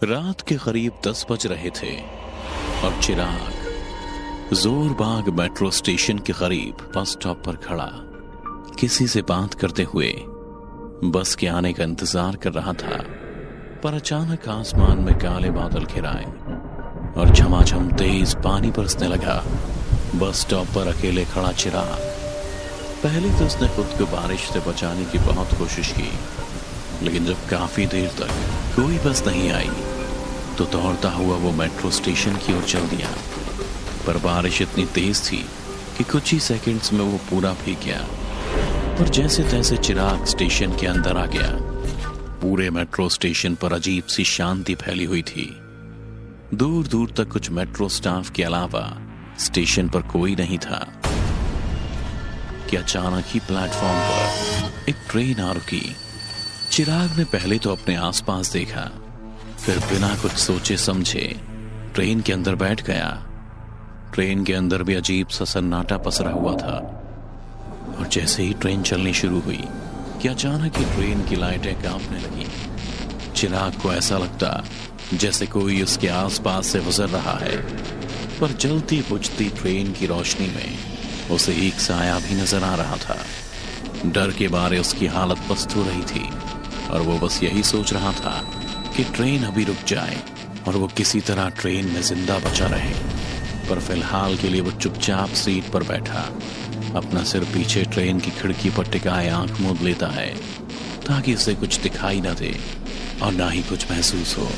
रात के करीब 10 बज रहे थे और चिराग जोरबाग मेट्रो स्टेशन के करीब बस स्टॉप पर खड़ा किसी से बात करते हुए बस के आने का इंतजार कर रहा था। पर अचानक आसमान में काले बादल घिराए और झमाझम तेज पानी बरसने लगा। बस स्टॉप पर अकेले खड़ा चिराग, पहले तो उसने खुद को बारिश से बचाने की बहुत कोशिश की, लेकिन जब काफी देर तक कोई बस नहीं आई तो दौड़ता हुआ वो मेट्रो स्टेशन की ओर चल दिया। पर बारिश इतनी तेज थी कि कुछ ही सेकंड्स में वो पूरा भीग गया। पर जैसे तैसे चिराग स्टेशन के अंदर आ गया। पूरे मेट्रो स्टेशन पर अजीब सी शांति फैली हुई थी। दूर दूर तक कुछ मेट्रो स्टाफ के अलावा स्टेशन पर कोई नहीं था कि अचानक ही प्लेटफॉर्म पर एक ट्रेन आ रुकी। चिराग ने पहले तो अपने आसपास देखा, फिर बिना कुछ सोचे समझे ट्रेन के अंदर बैठ गया। ट्रेन के अंदर भी अजीब सा सन्नाटा पसरा हुआ था और जैसे ही ट्रेन चलनी शुरू हुई कि अचानक ही ट्रेन की लाइटें कांपने लगी। चिराग को ऐसा लगता जैसे कोई उसके आसपास से गुजर रहा है, पर जलती बुझती ट्रेन की रोशनी में उसे एक साया भी नजर आ रहा था। डर के मारे उसकी हालत पस्त हो रही थी और वो बस यही सोच रहा था कि ट्रेन अभी रुक जाए और वो किसी तरह ट्रेन में जिंदा बचा रहे। पर फिलहाल के लिए वो चुपचाप सीट पर बैठा, अपना सिर पीछे ट्रेन की खिड़की पर टिकाए आंख मूंद लेता है ताकि उसे कुछ दिखाई न दे और ना ही कुछ महसूस हो।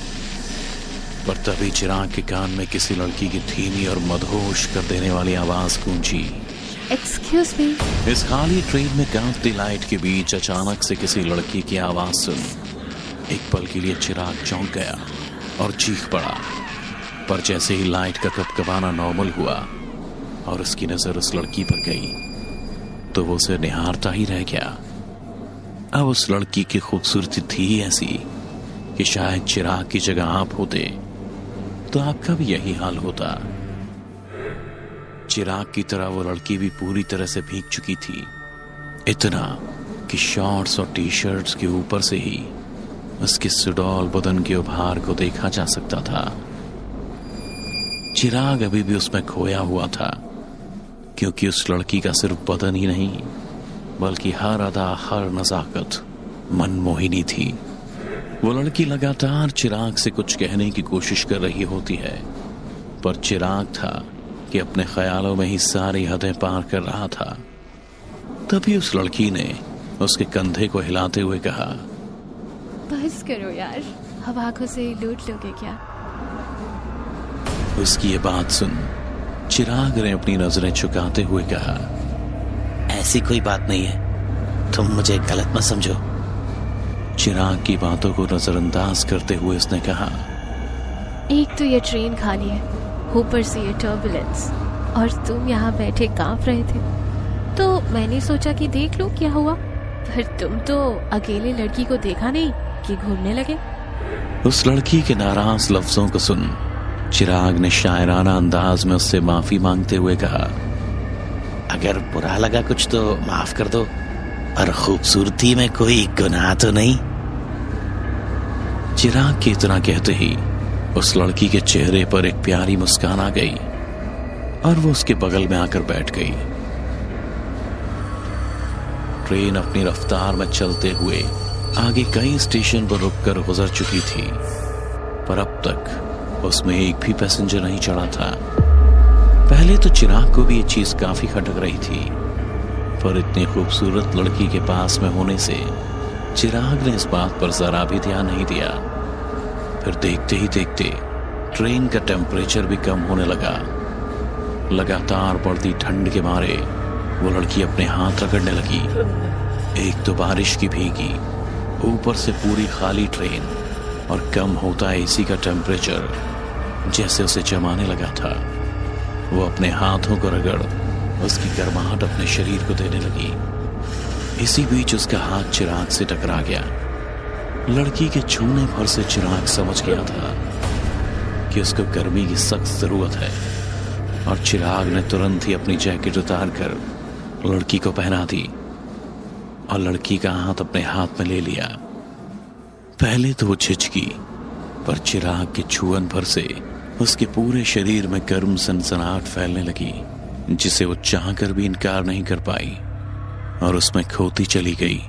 पर तभी चिराग के कान में किसी लड़की की धीमी और मदहोश कर देने वाली आवाज गूंजी। Excuse me. इस खाली ट्रेन में कांपती लाइट के बीच अचानक से किसी लड़की की आवाज सुन एक पल के लिए चिराग चौंक गया और चीख पड़ा। पर जैसे ही लाइट का कपकपाना नॉर्मल हुआ और उसकी नजर उस लड़की पर गई तो वो उसे निहारता ही रह गया। अब उस लड़की की खूबसूरती थी ही ऐसी कि शायद चिराग की जगह आप होते तो आपका भी यही हाल होता। चिराग की तरह वो लड़की भी पूरी तरह से भीग चुकी थी, इतना कि शॉर्ट्स और टी शर्ट्स के ऊपर से ही उसके सुडौल बदन के उभार को देखा जा सकता था। चिराग अभी भी उसमें खोया हुआ था, क्योंकि उस लड़की का सिर्फ बदन ही नहीं बल्कि हर अदा हर नजाकत मनमोहिनी थी। वो लड़की लगातार चिराग से कुछ कहने की कोशिश कर रही होती है, पर चिराग था कि अपने ख्यालों में ही सारी हदें पार कर रहा था। तभी उस लड़की ने उसके कंधे को हिलाते हुए कहा, बस करो यार, अब आंखों से लूट लोगे क्या? उसकी ये बात सुन चिराग ने अपनी नजरें झुकाते हुए कहा, ऐसी कोई बात नहीं है, तुम मुझे गलत मत समझो। चिराग की बातों को नजरअंदाज करते हुए उसने कहा, एक तो ये ट्रेन खाली है, ऊपर से ये टर्बुलेंस, और तुम यहाँ बैठे कांप रहे थे तो मैंने सोचा कि देख लो क्या हुआ। फिर तुम तो अकेले लड़की को देखा नहीं कि घूमने लगे। उस लड़की के नाराज लफ्जों को सुन चिराग ने शायराना अंदाज में उससे माफी मांगते हुए कहा, अगर बुरा लगा कुछ तो माफ कर दो, और खूबसूरती में कोई गुनाह तो नहीं। चिराग की इतना कहते ही उस लड़की के चेहरे पर एक प्यारी मुस्कान आ गई और वो उसके बगल में आकर बैठ गई। ट्रेन अपनी रफ्तार में चलते हुए आगे कई स्टेशन पर रुककर गुजर चुकी थी, पर अब तक उसमें एक भी पैसेंजर नहीं चढ़ा था। पहले तो चिराग को भी ये चीज काफी खटक रही थी, पर इतनी खूबसूरत लड़की के पास में होने से चिराग ने इस बात पर जरा भी ध्यान नहीं दिया। फिर देखते ही देखते ट्रेन का टेम्परेचर भी कम होने लगा। लगातार बढ़ती ठंड के मारे वो लड़की अपने हाथ रगड़ने लगी। एक तो बारिश की भीगी, ऊपर से पूरी खाली ट्रेन और कम होता एसी का टेम्परेचर जैसे उसे जमाने लगा था। वो अपने हाथों को रगड़ उसकी गर्माहट अपने शरीर को देने लगी। इसी बीच उसका हाथ चिराग से टकरा गया। लड़की के छूने भर से चिराग समझ गया था कि उसको गर्मी की सख्त जरूरत है और चिराग ने तुरंत ही अपनी जैकेट उतार कर लड़की को पहना दी और लड़की का हाथ अपने हाथ में ले लिया। पहले तो वो झिझकी, पर चिराग के छुअन भर से उसके पूरे शरीर में गर्म सनसनाहट फैलने लगी, जिसे वो चाहकर भी इनकार नहीं कर पाई और उसमें खोती चली गई।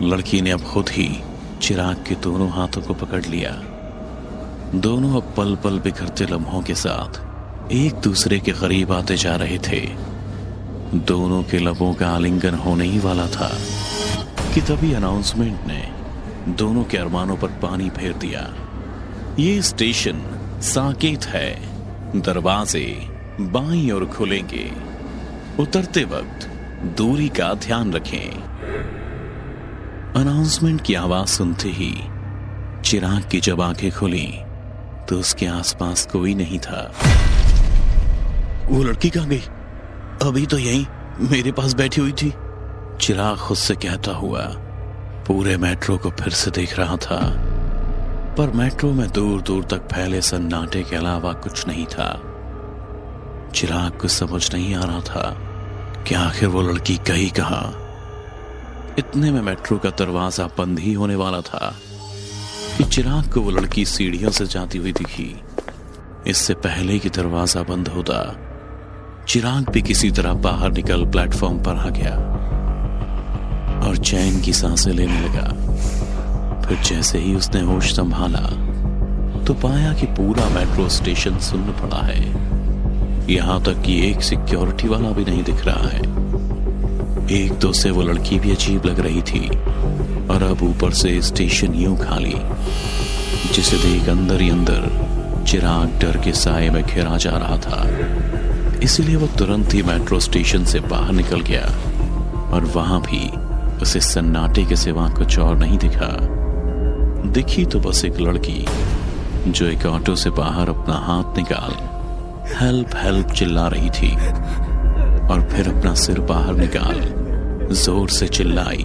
लड़की ने अब खुद ही चिराग के दोनों हाथों को पकड़ लिया। दोनों अब पल पल बिखरते लम्हों के साथ एक दूसरे के करीब आते जा रहे थे। दोनों के लबों का आलिंगन होने ही वाला था कि तभी अनाउंसमेंट ने दोनों के अरमानों पर पानी फेर दिया। ये स्टेशन साकेत है, दरवाजे बाईं ओर खुलेंगे, उतरते वक्त दूरी का ध्यान रखें। अनाउंसमेंट की आवाज सुनते ही चिराग की जब आंखें खुली तो उसके आसपास कोई नहीं था। वो लड़की कहां गई? अभी तो यहीं मेरे पास बैठी हुई थी। चिराग खुद से कहता हुआ पूरे मेट्रो को फिर से देख रहा था, पर मेट्रो में दूर दूर तक फैले सन्नाटे के अलावा कुछ नहीं था। चिराग को समझ नहीं आ रहा था कि आखिर वो लड़की गई कहां। इतने में मेट्रो का दरवाजा बंद ही होने वाला था कि चिराग को वो लड़की सीढ़ियों से जाती हुई दिखी। इससे पहले कि दरवाजा बंद होता, चिराग भी किसी तरह बाहर निकल प्लेटफॉर्म पर आ गया और चैन की सांसें लेने लगा। फिर जैसे ही उसने होश संभाला तो पाया कि पूरा मेट्रो स्टेशन सुन्न पड़ा है। यहां तक कि एक सिक्योरिटी वाला भी नहीं दिख रहा है। एक दो से वो लड़की भी अजीब लग रही थी और अब ऊपर से स्टेशन यूं खाली, जिसे देख अंदर ही अंदर चिराग डर के साए में घिरा जा रहा था। इसलिए वो तुरंत ही मेट्रो स्टेशन से बाहर निकल गया और वहां भी उसे सन्नाटे के सिवा कुछ और नहीं दिखा। दिखी तो बस एक लड़की जो एक ऑटो से बाहर अपना हाथ निकाल हेल्प हेल्प चिल्ला रही थी और फिर अपना सिर बाहर निकाल जोर से चिल्लाई,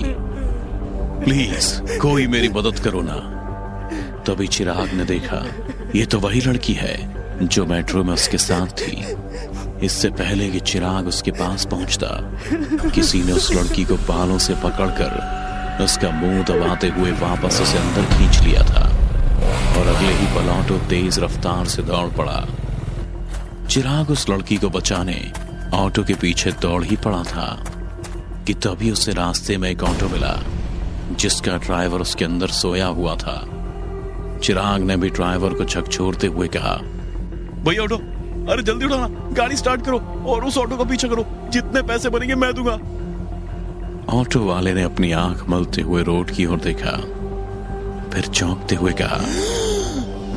प्लीज कोई मेरी मदद करो ना। तभी चिराग ने देखा ये तो वही लड़की है जो मेट्रो में उसके साथ थी। इससे पहले कि चिराग उसके पास पहुंचता, किसी ने उस लड़की को बालों से पकड़कर उसका मुंह दबाते हुए वापस उसे अंदर खींच लिया था और अगले ही पल ऑटो तेज रफ्तार से दौड़ पड़ा। चिराग उस लड़की को बचाने ऑटो के पीछे दौड़ ही पड़ा था कि तभी उसे रास्ते में एक ऑटो मिला जिसका ड्राइवर उसके अंदर सोया हुआ था। चिराग ने भी ड्राइवर को झकझोरते हुए कहा, भैया ऑटो, अरे जल्दी उठाना, गाड़ी स्टार्ट करो और उस ऑटो का पीछा करो, जितने पैसे बनेंगे मैं दूंगा। ऑटो वाले ने अपनी आंख मलते हुए रोड की ओर देखा, फिर चौंकते हुए कहा,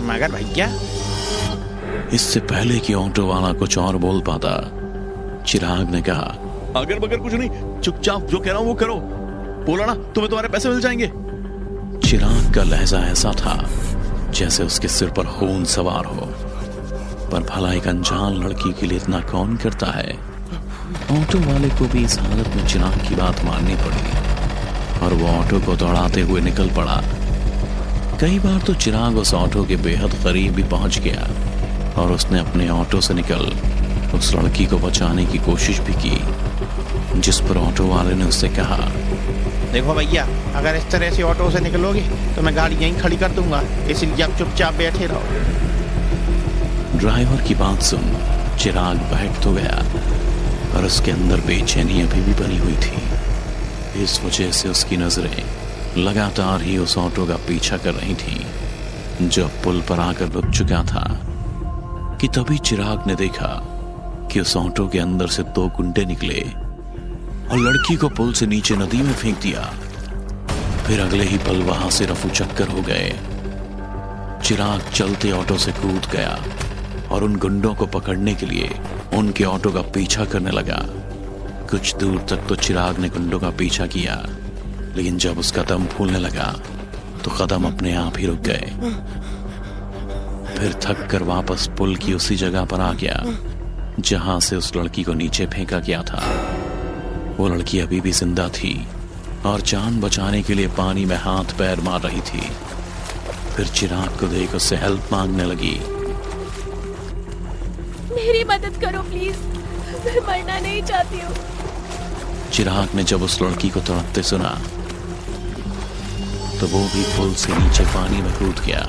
मगर भैया। इससे पहले कि ऑटो वाला कुछ और बोल पाता, चिराग ने कहा, अगर बगर कुछ नहीं, चुपचाप जो कह रहा हूं वो करो, बोला ना तुम्हें तुम्हारे पैसे मिल जाएंगे। चिराग का लहजा ऐसा था जैसे उसके सिर पर खून सवार हो, पर भला एक अनजान लड़की के लिए इतना कौन करता है। ऑटो वाले को भी इस हालत में चिराग की बात माननी पड़ी और वो ऑटो को दौड़ाते हुए निकल पड़ा। कई बार तो चिराग उस ऑटो के बेहद करीब भी पहुंच गया और उसने अपने ऑटो से निकल उस लड़की को बचाने की कोशिश भी की, जिस पर ऑटो वाले ने उससे कहा, देखो भैया, अगर इस तरह से ऑटो से निकलोगे तो मैं गाड़ी यहीं खड़ी कर दूंगा, इसलिए आप चुपचाप बैठे रहो। ड्राइवर की बात सुन चिराग बैठ तो गया, पर उसके अंदर बेचैनी अभी भी बनी हुई थी। इस वजह से उसकी नजरें लगातार ही उस ऑटो का पीछा कर रही थी जो पुल पर आकर रुक चुका था। कि तभी चिराग ने देखा कि उस ऑटो के अंदर से दो गुंडे निकले और लड़की को पुल से नीचे नदी में फेंक दिया। फिर अगले ही पल वहां से रफू चक्कर हो गए। चिराग चलते ऑटो से कूद गया और उन गुंडों को पकड़ने के लिए उनके ऑटो का पीछा करने लगा। कुछ दूर तक तो चिराग ने गुंडों का पीछा किया, लेकिन जब उसका दम फूलने लगा तो कदम अपने आप ही रुक गए। फिर थक कर वापस पुल की उसी जगह पर आ गया जहां से उस लड़की को नीचे फेंका गया था। वो लड़की अभी भी जिंदा थी और जान बचाने के लिए पानी में हाथ पैर मार रही थी। फिर चिराग को देख उससे हेल्प मांगने लगी। मेरी मदद करो प्लीज, मैं मरना नहीं चाहती हूँ। चिराग ने जब उस लड़की को तड़पते सुना तो वो भी पुल से नीचे पानी में कूद गया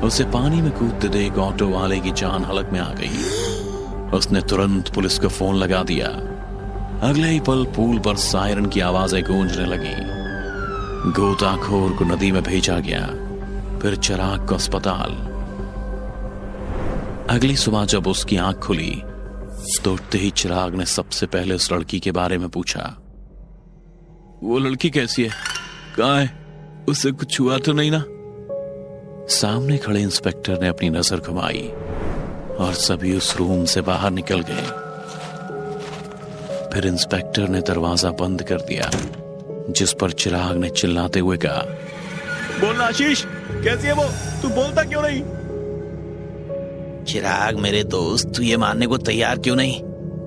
उसे पानी में कूदते देख ऑटो वाले की जान हलक में आ गई। उसने तुरंत पुलिस को फोन लगा दिया। अगले ही पल पूल पर सायरन की आवाजें गूंजने लगी। गोताखोर को नदी में भेजा गया, फिर चिराग को अस्पताल। अगली सुबह जब उसकी आंख खुली तो उठते ही चिराग ने सबसे पहले उस लड़की के बारे में पूछा। वो लड़की कैसी है, कहाँ है, उससे कुछ हुआ तो नहीं ना? सामने खड़े इंस्पेक्टर ने अपनी नजर घुमाई और सभी उस रूम से बाहर निकल गए। फिर इंस्पेक्टर ने दरवाजा बंद कर दिया, जिस पर चिराग ने चिल्लाते हुए कहा, बोलना आशीष, कैसी है वो, तू बोलता क्यों नहीं? चिराग मेरे दोस्त, तू ये मानने को तैयार क्यों नहीं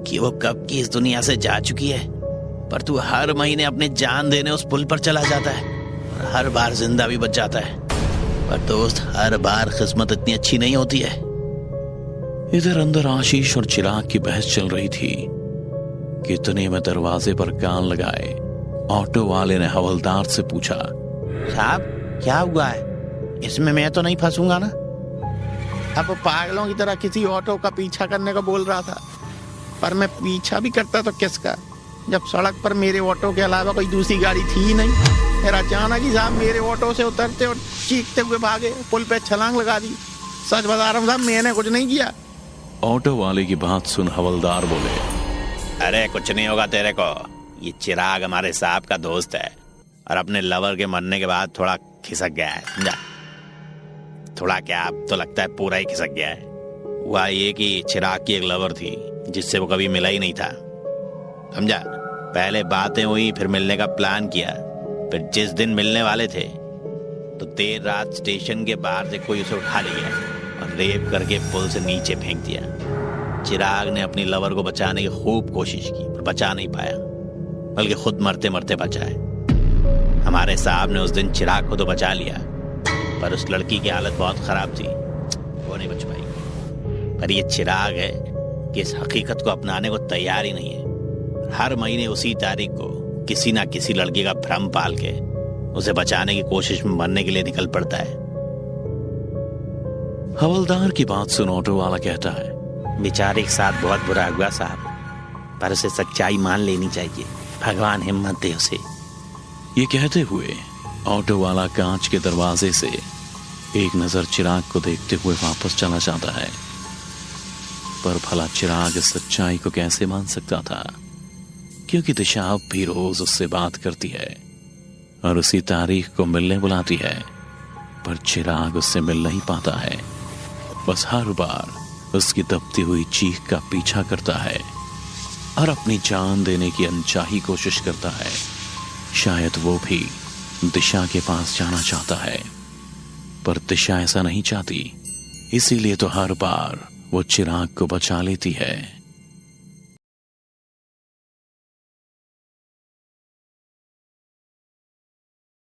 कि वो कब की इस दुनिया से जा चुकी है? पर तू हर महीने अपने जान देने उस पुल पर चला जाता है और हर बार जिंदा भी बच जाता है। पर दोस्त, हर बार किस्मत इतनी अच्छी नहीं होती है। इधर अंदर आशीष और चिराग की बहस चल रही थी कि इतने में दरवाजे पर कान लगाए ऑटो वाले ने हवलदार से पूछा, साहब क्या हुआ है? इसमें मैं तो नहीं फंसूंगा ना? अब पागलों की तरह किसी ऑटो का पीछा करने को बोल रहा था, पर मैं पीछा भी करता तो किसका, जब सड़क पर मेरे ऑटो के अलावा कोई दूसरी गाड़ी थी ही नहीं। फिर अचानक ही साहब मेरे ऑटो से उतरते और चीखते हुए भागे, पुल पे छलांग लगा दी। सच बता रहा हूँ साहब, मैंने कुछ नहीं किया। ऑटो वाले की बात सुन हवलदार बोले, अरे कुछ नहीं होगा तेरे को, ये चिराग हमारे साहब का दोस्त है और अपने लवर के मरने के बाद थोड़ा खिसक गया है, समझा? थोड़ा क्या, अब तो लगता है पूरा ही खिसक गया है। हुआ ये कि चिराग की एक लवर थी जिससे वो कभी मिला ही नहीं था, समझा? पहले बातें हुई, फिर मिलने का प्लान किया, फिर जिस दिन मिलने वाले थे तो देर रात स्टेशन के बाहर से कोई उसे उठा ले गया और रेप करके पुल से नीचे फेंक दिया। चिराग ने अपनी लवर को बचाने की खूब कोशिश की पर बचा नहीं पाया, बल्कि खुद मरते मरते बचा है। हमारे साहब ने उस दिन चिराग को तो बचा लिया, पर उस लड़की की हालत बहुत खराब थी, वो नहीं बच पाई। पर ये चिराग है कि इस हकीकत को अपनाने को तैयार ही नहीं है। हर महीने उसी तारीख को किसी ना किसी लड़की का भ्रम पाल के उसे बचाने की कोशिश में मरने के लिए निकल पड़ता है। हवलदार की बात सुन ऑटो वाला कहता है, बेचारे के साथ बहुत बुरा हुआ साहब, पर उसे सच्चाई मान लेनी चाहिए, भगवान हिम्मत दे उसे। ये कहते हुए ऑटो वाला कांच के दरवाजे से एक नजर चिराग को देखते हुए वापस चला जाता है। पर भला चिराग इस सच्चाई को कैसे मान सकता था, क्योंकि दिशा अब भी रोज उससे बात करती है और उसी तारीख को मिलने बुलाती है, पर चिराग उससे मिल नहीं पाता है। बस हर बार उसकी दबती हुई चीख का पीछा करता है और अपनी जान देने की अनचाही कोशिश करता है। शायद वो भी दिशा के पास जाना चाहता है, पर दिशा ऐसा नहीं चाहती, इसीलिए तो हर बार वो चिराग को बचा लेती है।